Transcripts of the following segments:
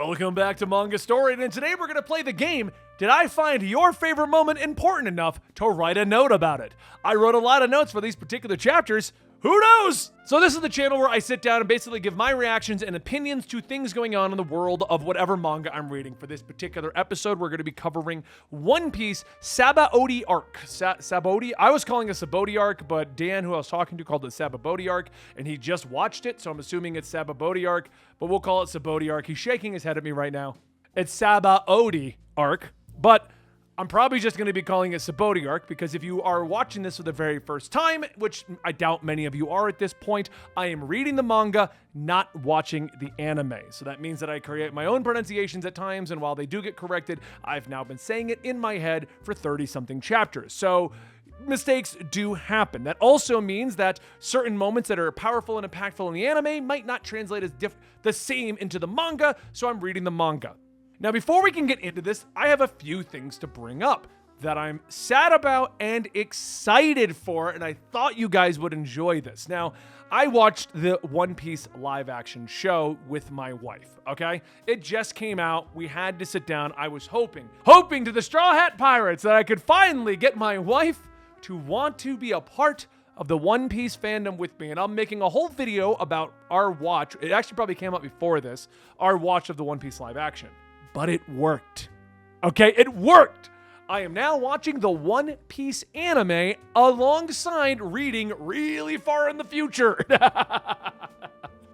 Welcome back to Mangastorian, and today we're going to play the game, Did I Find Your Favorite Moment Important Enough to Write a Note About It? I wrote a lot of notes for these particular chapters. Who knows? So this is the channel where I sit down and basically give my reactions and opinions to things going on in the world of whatever manga I'm reading. For this particular episode, we're going to be covering One Piece Sabaody arc. Sabaody? I was calling it Sabaody arc, but Dan, who I was talking to, called it Sabaody arc, and he just watched it, so I'm assuming it's Sabaody arc, but we'll call it Sabaody arc. He's shaking his head at me right now. It's Sabaody arc, but I'm probably just going to be calling it Sabaody arc because if you are watching this for the very first time, which I doubt many of you are at this point, I am reading the manga, not watching the anime. So that means that I create my own pronunciations at times, and while they do get corrected, I've now been saying it in my head for 30-something chapters. So mistakes do happen. That also means that certain moments that are powerful and impactful in the anime might not translate as the same into the manga, so I'm reading the manga. Now, before we can get into this, I have a few things to bring up that I'm sad about and excited for, and I thought you guys would enjoy this. Now, I watched the One Piece live-action show with my wife, okay? It just came out. We had to sit down. I was hoping to the Straw Hat Pirates that I could finally get my wife to want to be a part of the One Piece fandom with me, and I'm making a whole video about our watch. It actually probably came out before this, our watch of the One Piece live-action. But it worked. Okay, it worked. I am now watching the One Piece anime alongside reading really far in the future.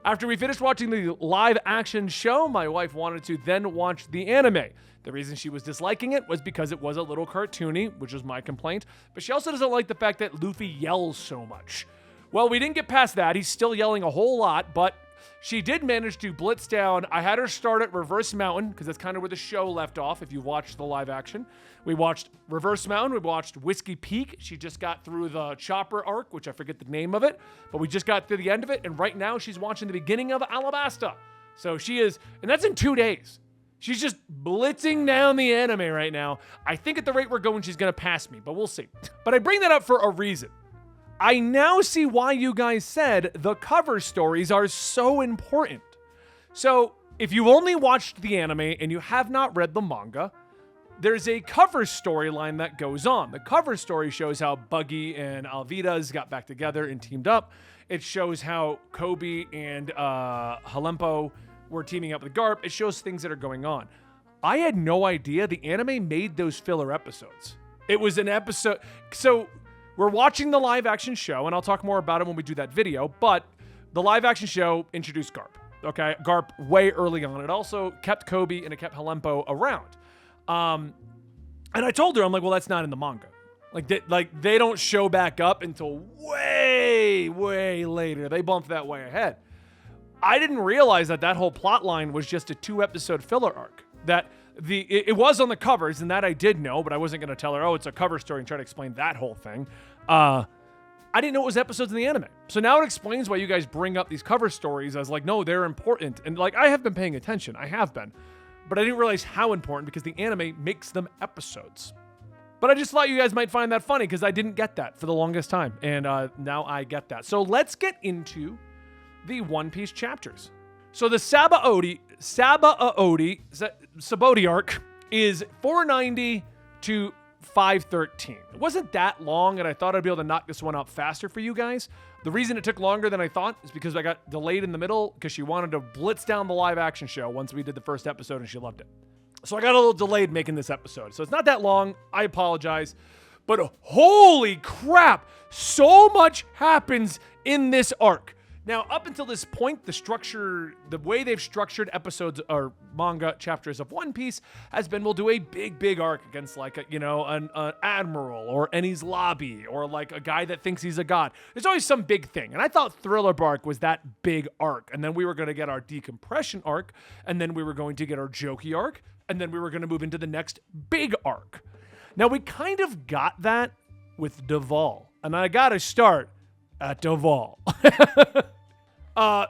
After we finished watching the live action show, my wife wanted to then watch the anime. The reason she was disliking it was because it was a little cartoony, which was my complaint, but she also doesn't like the fact that Luffy yells so much. Well, we didn't get past that. He's still yelling a whole lot, but she did manage to blitz down. I had her start at Reverse Mountain because that's kind of where the show left off if you watched the live action. We watched Reverse Mountain. We watched Whiskey Peak. She just got through the Chopper arc, which I forget the name of it, but we just got through the end of it, and right now she's watching the beginning of Alabasta. So she is, and that's in 2 days. She's just blitzing down the anime right now. I think at the rate we're going, she's going to pass me, but we'll see. But I bring that up for a reason. I now see why you guys said the cover stories are so important. So, if you only watched the anime and you have not read the manga, there's a cover storyline that goes on. The cover story shows how Buggy and Alvidas got back together and teamed up. It shows how Kobe and Halempo were teaming up with Garp. It shows things that are going on. I had no idea the anime made those filler episodes. It was an episode... So... We're watching the live-action show, and I'll talk more about it when we do that video, but the live-action show introduced Garp, okay? Garp way early on. It also kept Kobe and it kept Halempo around. And I told her, I'm like, well, that's not in the manga. They don't show back up until way, way later. They bumped that way ahead. I didn't realize that whole plot line was just a 2-episode filler arc. That it was on the covers, and that I did know, but I wasn't going to tell her, oh, it's a cover story, and try to explain that whole thing. I didn't know it was episodes in the anime. So now it explains why you guys bring up these cover stories as like, no, they're important. And like, I have been paying attention. I have been. But I didn't realize how important because the anime makes them episodes. But I just thought you guys might find that funny because I didn't get that for the longest time. And now I get that. So let's get into the One Piece chapters. So the Sabaody arc is 490 to 513. It wasn't that long, and I thought I'd be able to knock this one out faster for you guys. The reason it took longer than I thought is because I got delayed in the middle because she wanted to blitz down the live action show once we did the first episode, and she loved it. So I got a little delayed making this episode. So it's not that long. I apologize. But holy crap, so much happens in this arc. Now, up until this point, the way they've structured episodes or manga chapters of One Piece has been, we'll do a big arc against like an admiral or Enies Lobby or like a guy that thinks he's a god. There's always some big thing. And I thought Thriller Bark was that big arc. And then we were going to get our decompression arc. And then we were going to get our jokey arc. And then we were going to move into the next big arc. Now, we kind of got that with Duvall. And I got to start at Duvall.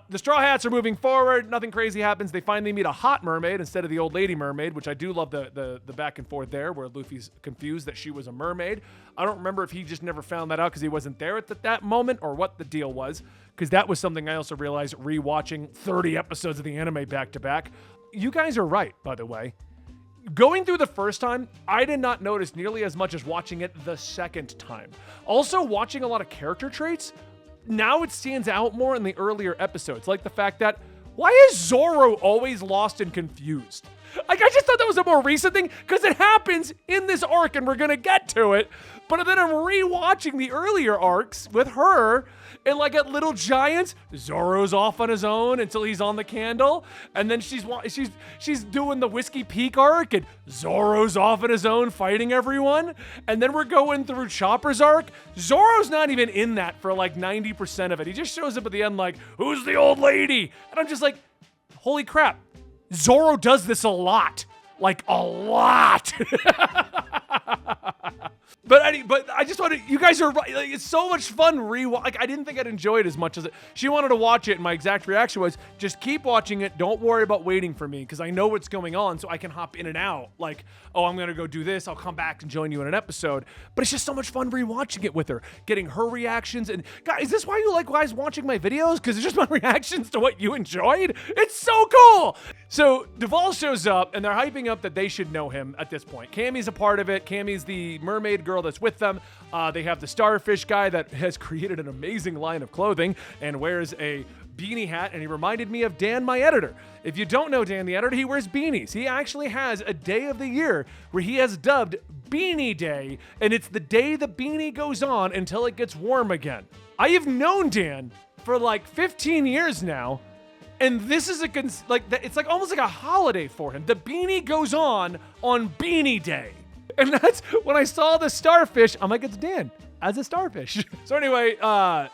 The Straw Hats are moving forward. Nothing crazy happens. They finally meet a hot mermaid instead of the old lady mermaid, which I do love the back and forth there where Luffy's confused that she was a mermaid. I don't remember if he just never found that out because he wasn't there at that moment or what the deal was, because that was something I also realized rewatching 30 episodes of the anime back to back. you guys are right, by the way. Going through the first time, I did not notice nearly as much as watching it the second time. Also, watching a lot of character traits, now it stands out more in the earlier episodes. Like the fact that, why is Zoro always lost and confused? Like, I just thought that was a more recent thing, because it happens in this arc, and we're gonna get to it. But then I'm rewatching the earlier arcs with her, and like at Little Giants, Zoro's off on his own until he's on the candle, and then she's doing the Whiskey Peak arc, and Zoro's off on his own fighting everyone, and then we're going through Chopper's arc. Zoro's not even in that for like 90% of it. He just shows up at the end like, who's the old lady? And I'm just like, holy crap, Zoro does this a lot. Like, a lot. But I just wanted, you guys are right. Like, it's so much fun rewatch. Like, I didn't think I'd enjoy it as much as it. She wanted to watch it, and my exact reaction was, just keep watching it. Don't worry about waiting for me, because I know what's going on, so I can hop in and out. Like, oh, I'm gonna go do this. I'll come back and join you in an episode. But it's just so much fun rewatching it with her, getting her reactions. And guys, is this why you like guys watching my videos? Because it's just my reactions to what you enjoyed. It's so cool. So Duvall shows up, and they're hyping up that they should know him at this point. Cammy's a part of it. Cammy's the mermaid girl that's with them. They have the starfish guy that has created an amazing line of clothing and wears a beanie hat, and he reminded me of Dan, my editor. If you don't know Dan, the editor, he wears beanies. He actually has a day of the year where he has dubbed Beanie Day, and it's the day the beanie goes on until it gets warm again. I have known Dan for like 15 years now, and this is it's like almost like a holiday for him. The beanie goes on Beanie Day. And that's when I saw the starfish, I'm like, it's Dan as a starfish. So anyway,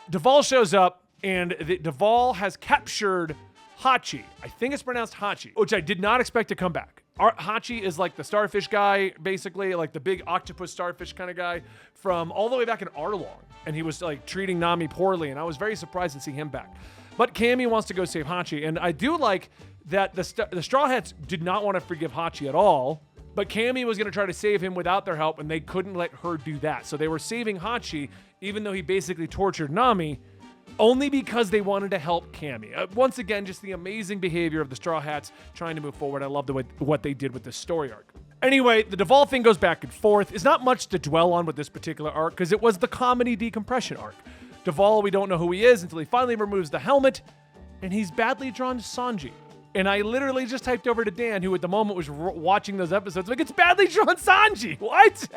Duvall shows up, and Duvall has captured Hachi. I think it's pronounced Hachi, which I did not expect to come back. Hachi is like the starfish guy, basically, like the big octopus starfish kind of guy from all the way back in Arlong. And he was like treating Nami poorly, and I was very surprised to see him back. But Cammy wants to go save Hachi, and I do like that the Straw Hats did not want to forgive Hachi at all. But Cammy was going to try to save him without their help, and they couldn't let her do that. So they were saving Hachi, even though he basically tortured Nami, only because they wanted to help Cammy. Once again, just the amazing behavior of the Straw Hats trying to move forward. I love what they did with this story arc. Anyway, the Duvall thing goes back and forth. It's not much to dwell on with this particular arc, because it was the comedy decompression arc. Duvall, we don't know who he is until he finally removes the helmet, and he's badly drawn to Sanji. And I literally just typed over to Dan, who at the moment was watching those episodes, like, it's badly drawn Sanji. What?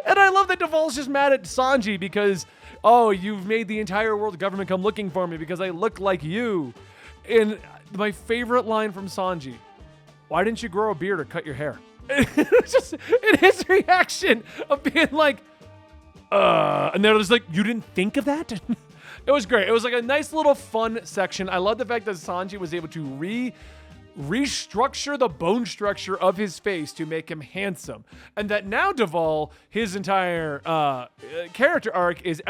And I love that Duvall's just mad at Sanji because, oh, you've made the entire world government come looking for me because I look like you. And my favorite line from Sanji, why didn't you grow a beard or cut your hair? It's just in his reaction of being like, and they're just like, you didn't think of that? It was great. It was like a nice little fun section. I love the fact that Sanji was able to restructure the bone structure of his face to make him handsome. And that now Duvall, his entire character arc is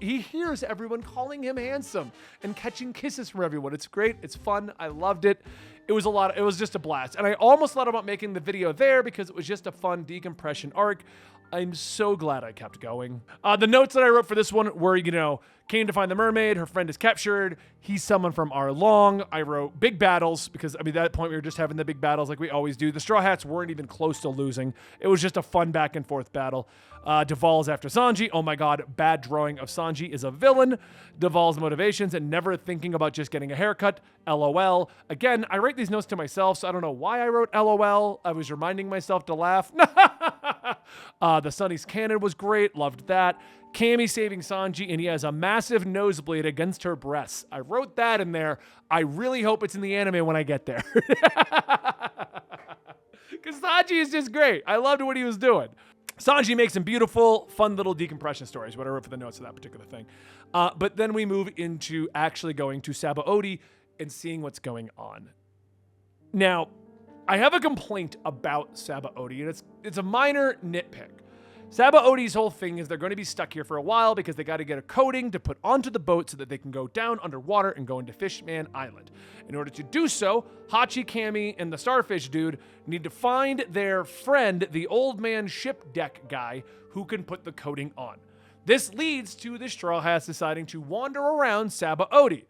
he hears everyone calling him handsome and catching kisses from everyone. It's great. It's fun. I loved it. It was just a blast. And I almost thought about making the video there because it was just a fun decompression arc. I'm so glad I kept going. The notes that I wrote for this one were, came to find the mermaid, her friend is captured, he's someone from Arlong. I wrote big battles because, at that point we were just having the big battles like we always do. The Straw Hats weren't even close to losing. It was just a fun back and forth battle. Duvall's after Sanji. Oh my god, bad drawing of Sanji is a villain. Duvall's motivations and never thinking about just getting a haircut. LOL. Again, I write these notes to myself, so I don't know why I wrote LOL. I was reminding myself to laugh. The Sunny's cannon was great. Loved that. Cammy saving Sanji, and he has a massive nosebleed against her breasts. I wrote that in there. I really hope it's in the anime when I get there. Because Sanji is just great. I loved what he was doing. Sanji makes some beautiful, fun little decompression stories, what I wrote for the notes of that particular thing. But then we move into actually going to Sabaody and seeing what's going on. Now, I have a complaint about Sabaody, and it's a minor nitpick. Sabaody's whole thing is they're going to be stuck here for a while because they got to get a coating to put onto the boat so that they can go down underwater and go into Fishman Island. In order to do so, Hachi, Cammy, and the starfish dude need to find their friend, the old man ship deck guy, who can put the coating on. This leads to the Straw Hats deciding to wander around Sabaody.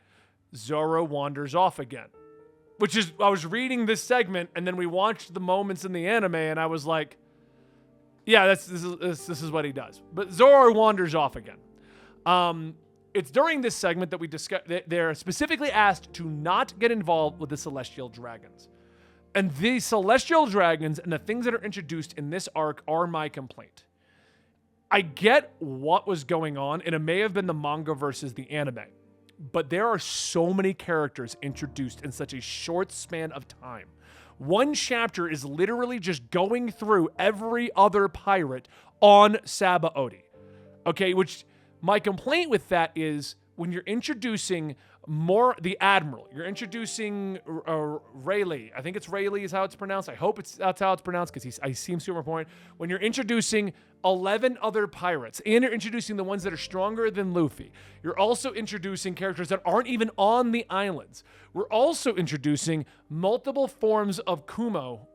Zoro wanders off again. which is, I was reading this segment and then we watched the moments in the anime and I was like, yeah, this is what he does. But Zoro wanders off again. It's during this segment that we discuss, they're specifically asked to not get involved with the Celestial Dragons. And the Celestial Dragons and the things that are introduced in this arc are my complaint. I get what was going on, and it may have been the manga versus the anime, but there are so many characters introduced in such a short span of time. One chapter is literally just going through every other pirate on Sabaody. Okay, which my complaint with that is when you're introducing the Admiral, you're introducing Rayleigh. I think it's Rayleigh is how it's pronounced. I hope that's how it's pronounced because he seems super important. When you're introducing 11 other pirates and you're introducing the ones that are stronger than Luffy, you're also introducing characters that aren't even on the islands. We're also introducing multiple forms of Kumo.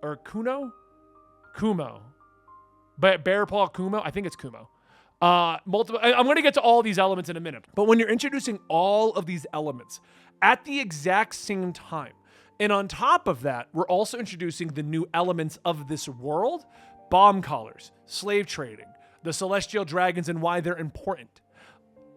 Bear Paw Kumo. I think it's Kumo. I'm going to get to all these elements in a minute. But when you're introducing all of these elements at the exact same time, and on top of that, we're also introducing the new elements of this world, bomb collars, slave trading, the Celestial Dragons and why they're important.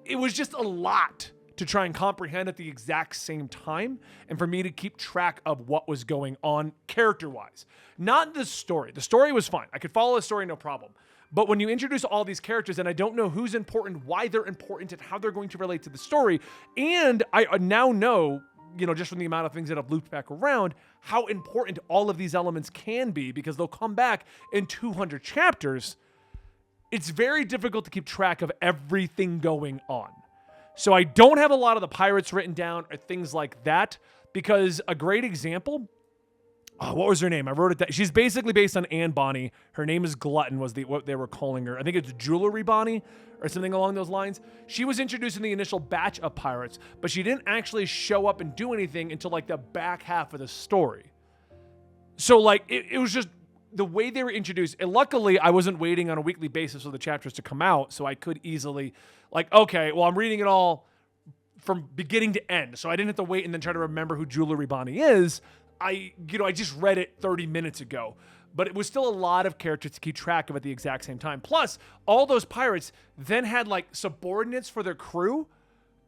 It was just a lot to try and comprehend at the exact same time and for me to keep track of what was going on character-wise. Not the story. The story was fine. I could follow the story, no problem. But when you introduce all these characters and I don't know who's important, why they're important, and how they're going to relate to the story, and I now know, just from the amount of things that have looped back around, how important all of these elements can be because they'll come back in 200 chapters, it's very difficult to keep track of everything going on. So I don't have a lot of the pirates written down or things like that because a great example... Oh, what was her name? I wrote it down. She's basically based on Anne Bonny. Her name is Glutton was what they were calling her. I think it's Jewelry Bonny or something along those lines. She was introduced in the initial batch of pirates, but she didn't actually show up and do anything until like the back half of the story. So like it was just the way they were introduced. And luckily I wasn't waiting on a weekly basis for the chapters to come out, so I could easily okay, well I'm reading it all from beginning to end. So I didn't have to wait and then try to remember who Jewelry Bonny is. I just read it 30 minutes ago, but it was still a lot of characters to keep track of at the exact same time. Plus, all those pirates then had like subordinates for their crew,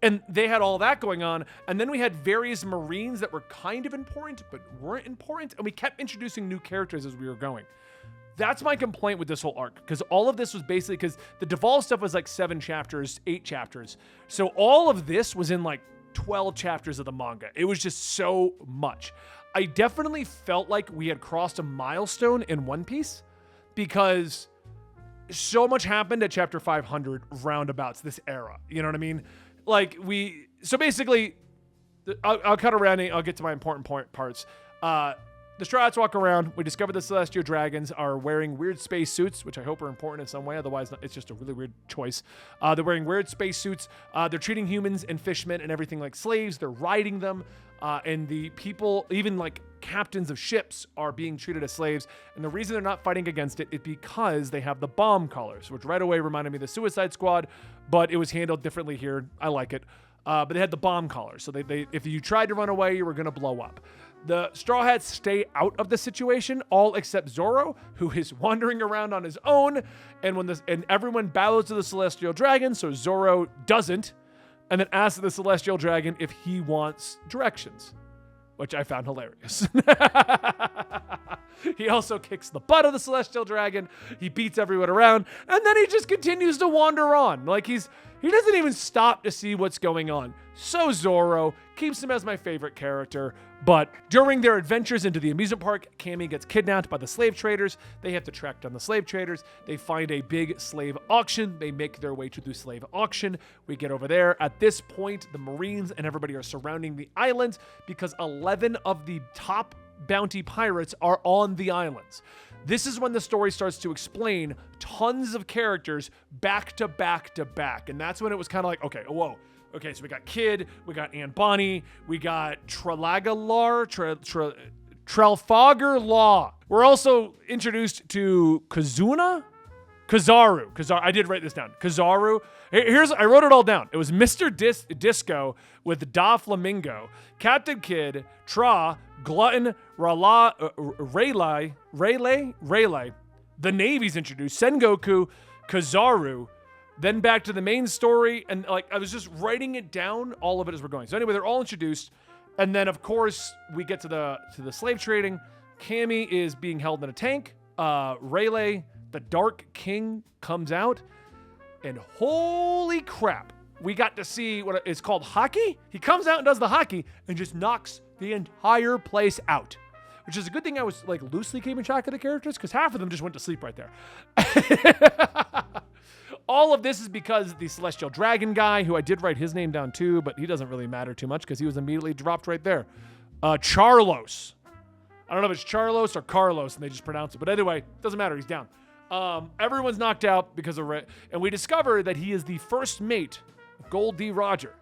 and they had all that going on. And then we had various Marines that were kind of important, but weren't important. And we kept introducing new characters as we were going. That's my complaint with this whole arc, because all of this was basically, because the Duvall stuff was like 7 chapters, 8 chapters. So all of this was in like 12 chapters of the manga. It was just so much. I definitely felt like we had crossed a milestone in One Piece because so much happened at chapter 500 roundabouts this era. You know what I mean? So basically, I'll cut around and I'll get to my important parts. The Straw Hats walk around. We discover the Celestial Dragons are wearing weird space suits, which I hope are important in some way. Otherwise, it's just a really weird choice. They're wearing weird space suits. They're treating humans and fishmen and everything like slaves. They're riding them. And the people, even like captains of ships, are being treated as slaves. And the reason they're not fighting against it is because they have the bomb collars, which right away reminded me of the Suicide Squad, but it was handled differently here. I like it. But they had the bomb collars. So they if you tried to run away, you were going to blow up. The Straw Hats stay out of the situation, all except Zoro, who is wandering around on his own. And everyone bows to the Celestial Dragon, so Zoro doesn't. And then asks the Celestial Dragon if he wants directions, which I found hilarious. He also kicks the butt of the Celestial Dragon. He beats everyone around, and then he just continues to wander on. He doesn't even stop to see what's going on. So Zoro keeps him as my favorite character. But during their adventures into the amusement park, Cammy gets kidnapped by the slave traders. They have to track down the slave traders. They find a big slave auction. They make their way to the slave auction. We get over there. At this point, the Marines and everybody are surrounding the island because 11 of the top bounty pirates are on the islands. This is when the story starts to explain tons of characters back to back to back. And that's when it was kind of like, okay, whoa. Okay, so we got Kid, we got Anne Bonny, we got Trafalgar Law. We're also introduced to Kazuna, Kizaru. I did write this down. Kizaru. I wrote it all down. It was Mr. Disco with Da Flamingo, Captain Kid, Tra, Glutton, Rayleigh. The Navy's introduced, Sengoku, Kizaru, then back to the main story, and like I was just writing it down, all of it as we're going. So anyway, they're all introduced, and then of course we get to the slave trading. Cammy is being held in a tank. Rayleigh, the Dark King, comes out, and holy crap, we got to see what is called hockey. He comes out and does the hockey and just knocks the entire place out, which is a good thing I was like loosely keeping track of the characters, because half of them just went to sleep right there. All of this is because the Celestial Dragon guy, who I did write his name down too, but he doesn't really matter too much because he was immediately dropped right there. Charlos. I don't know if it's Charlos or Carlos, and they just pronounce it. But anyway, doesn't matter. He's down. Everyone's knocked out because of Ray. And we discover that he is the first mate of Gold D. Roger.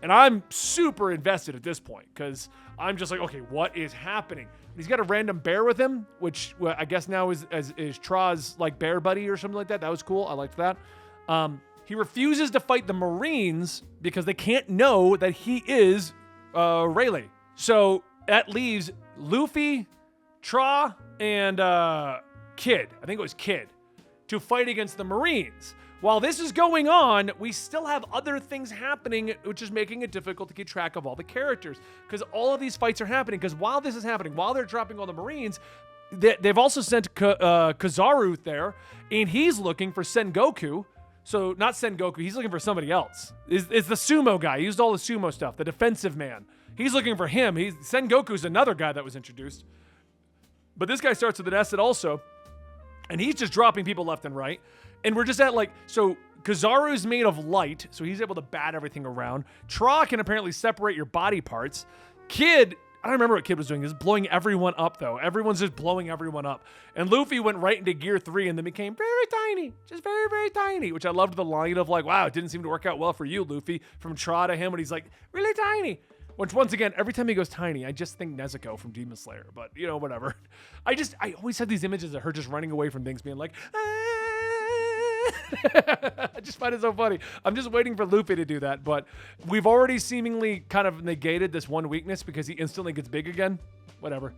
And I'm super invested at this point because I'm just like, okay, what is happening? He's got a random bear with him, which I guess now is Tra's like bear buddy or something like that. That was cool. I liked that. He refuses to fight the Marines because they can't know that he is Rayleigh. So that leaves Luffy, Tra, and Kid, I think it was Kid, to fight against the Marines. While this is going on, we still have other things happening, which is making it difficult to keep track of all the characters, because all of these fights are happening. Because while this is happening, while they're dropping all the Marines, they've also sent Kizaru there, and he's looking for Sengoku. So not Sengoku, he's looking for somebody else. Is the sumo guy. He used all the sumo stuff, the defensive man. He's looking for him. Sengoku's another guy that was introduced. But this guy starts with an S also, and he's just dropping people left and right. And we're just at so Kizaru's made of light, so he's able to bat everything around. Tra can apparently separate your body parts. Kid, I don't remember what Kid was doing. He's blowing everyone up, though. Everyone's just blowing everyone up. And Luffy went right into Gear 3 and then became very tiny. Just very, very tiny. Which I loved the line of wow, it didn't seem to work out well for you, Luffy. From Tra to him, when he's like, really tiny. Which, once again, every time he goes tiny, I just think Nezuko from Demon Slayer. But, whatever. I always had these images of her just running away from things, being like, I just find it so funny. I'm just waiting for Luffy to do that, but we've already seemingly kind of negated this one weakness because he instantly gets big again. Whatever.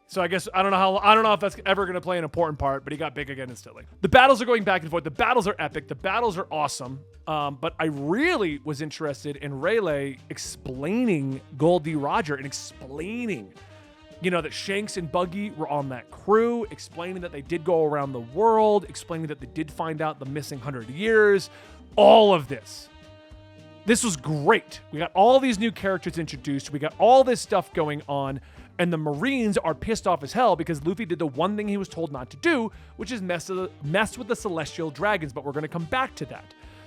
So I guess I don't know if that's ever going to play an important part, but he got big again instantly. The battles are going back and forth. The battles are epic. The battles are awesome. But I really was interested in Rayleigh explaining Gold D. Roger and explaining that Shanks and Buggy were on that crew, explaining that they did go around the world, explaining that they did find out the missing 100 years, all of this. This was great. We got all these new characters introduced. We got all this stuff going on, and the Marines are pissed off as hell because Luffy did the one thing he was told not to do, which is mess with the Celestial Dragons, but we're going to come back to that.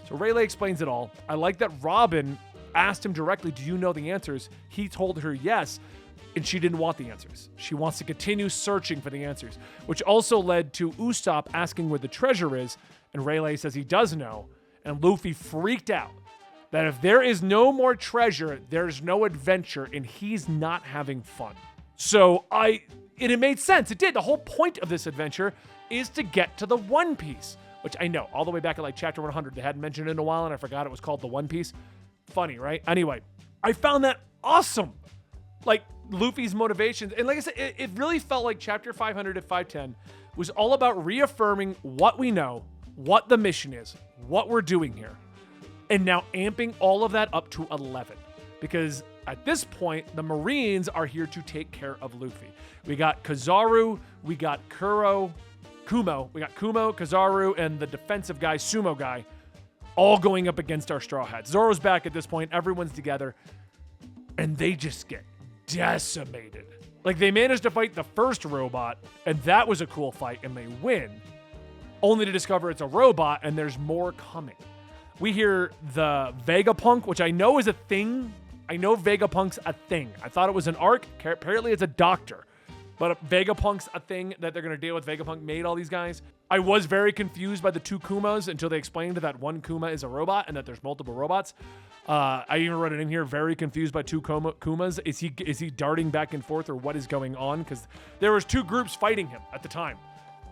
So Rayleigh explains it all. I like that Robin asked him directly, do you know the answers? He told her yes. And she didn't want the answers. She wants to continue searching for the answers, which also led to Usopp asking where the treasure is, and Rayleigh says he does know, and Luffy freaked out that if there is no more treasure, there's no adventure, and he's not having fun. So it made sense. It did. The whole point of this adventure is to get to the One Piece, which I know, all the way back at chapter 100, they hadn't mentioned it in a while, and I forgot it was called the One Piece. Funny, right? Anyway, I found that awesome. Luffy's motivations. And like I said, it really felt like chapter 500 to 510 was all about reaffirming what we know, what the mission is, what we're doing here. And now amping all of that up to 11. Because at this point, the Marines are here to take care of Luffy. We got Kizaru, we got Kumo, Kizaru, and the defensive guy, Sumo guy, all going up against our Straw Hats. Zoro's back at this point. Everyone's together. And they just get decimated. They managed to fight the first robot, and that was a cool fight, and they win, only to discover it's a robot, and there's more coming. We hear the Vegapunk, which I know is a thing. I know Vegapunk's a thing. I thought it was an arc. Apparently it's a doctor. But Vegapunk's a thing that they're going to deal with. Vegapunk made all these guys. I was very confused by the two Kumas until they explained that one Kuma is a robot and that there's multiple robots. I even wrote it in here, very confused by two Kumas. Is he darting back and forth, or what is going on? Because there was two groups fighting him at the time.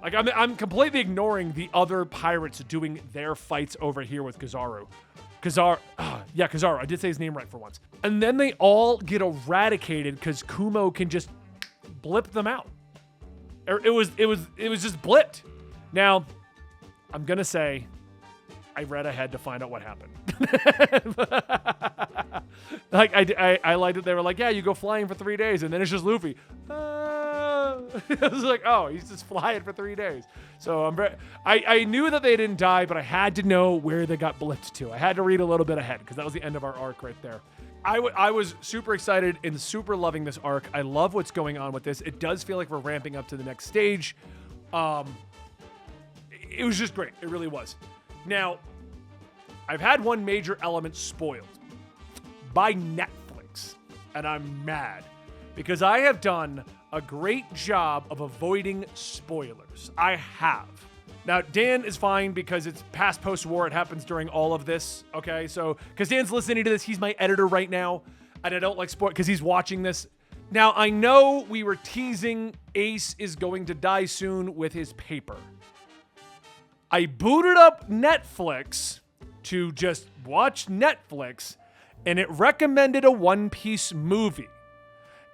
Like, I'm completely ignoring the other pirates doing their fights over here with Kizaru. Kizaru. I did say his name right for once. And then they all get eradicated because Kumo can just blip them out. It was just blipped. Now, I'm gonna say I read ahead to find out what happened. Like I liked it. They were like, yeah, you go flying for 3 days, and then it's just Luffy. I was like, oh, he's just flying for 3 days. So I knew that they didn't die, but I had to know where they got blipped to. I had to read a little bit ahead because that was the end of our arc right there. I was super excited and super loving this arc. I love what's going on with this. It does feel like we're ramping up to the next stage. It was just great. It really was. Now, I've had one major element spoiled by Netflix, and I'm mad because I have done a great job of avoiding spoilers. I have. Now, Dan is fine because it's past post-war. It happens during all of this, okay? So, because Dan's listening to this, he's my editor right now, and I don't like spoil because he's watching this. Now, I know we were teasing Ace is going to die soon with his paper. I booted up Netflix to just watch Netflix, and it recommended a One Piece movie.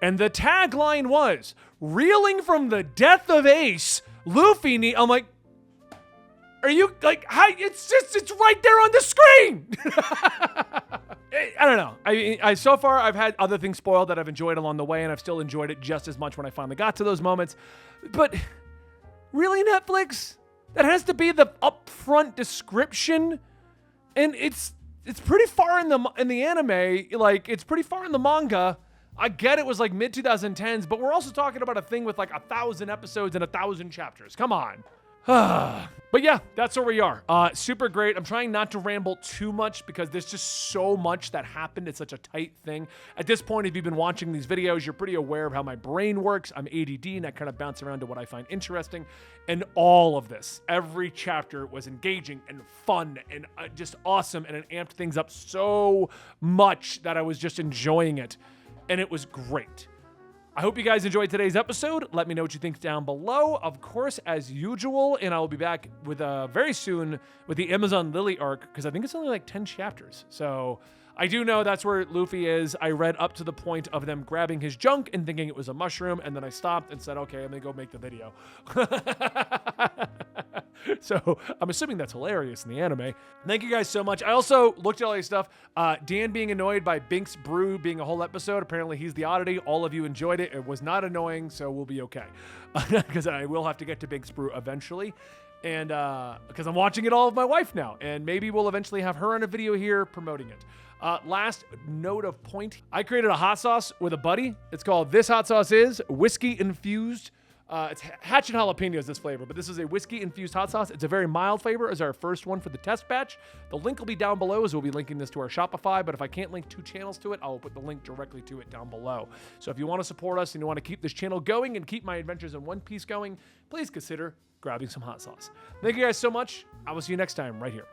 And the tagline was, reeling from the death of Ace, Luffy I'm like, are you, like, hi, it's right there on the screen! I don't know. I so far, I've had other things spoiled that I've enjoyed along the way, and I've still enjoyed it just as much when I finally got to those moments. But, really, Netflix? That has to be the upfront description? And it's pretty far in the anime, like, it's pretty far in the manga. I get it was like mid-2010s, but we're also talking about a thing with like 1,000 episodes and 1,000 chapters. Come on. But yeah, that's where we are. Super great. I'm trying not to ramble too much because there's just so much that happened. It's such a tight thing. At this point, if you've been watching these videos, you're pretty aware of how my brain works. I'm ADD and I kind of bounce around to what I find interesting. And all of this, every chapter was engaging and fun and just awesome. And it amped things up so much that I was just enjoying it. And it was great. I hope you guys enjoyed today's episode. Let me know what you think down below. Of course, as usual, and I will be back with very soon with the Amazon Lily arc, because I think it's only like 10 chapters. So I do know that's where Luffy is. I read up to the point of them grabbing his junk and thinking it was a mushroom, and then I stopped and said, okay, I'm gonna go make the video. So I'm assuming that's hilarious in the anime. Thank you guys so much. I also looked at all your stuff. Dan being annoyed by Bink's Brew being a whole episode. Apparently he's the oddity. All of you enjoyed it. It was not annoying, so we'll be okay. Because I will have to get to Bink's Brew eventually. And because I'm watching it all with my wife now. And maybe we'll eventually have her on a video here promoting it. Last note of point. I created a hot sauce with a buddy. It's called This Hot Sauce Is Whiskey Infused. It's hatch and jalapenos, this flavor, but this is a whiskey-infused hot sauce. It's a very mild flavor as our first one for the test batch. The link will be down below as we'll be linking this to our Shopify, but if I can't link 2 channels to it, I'll put the link directly to it down below. So if you want to support us and you want to keep this channel going and keep my adventures in One Piece going, please consider grabbing some hot sauce. Thank you guys so much. I will see you next time right here.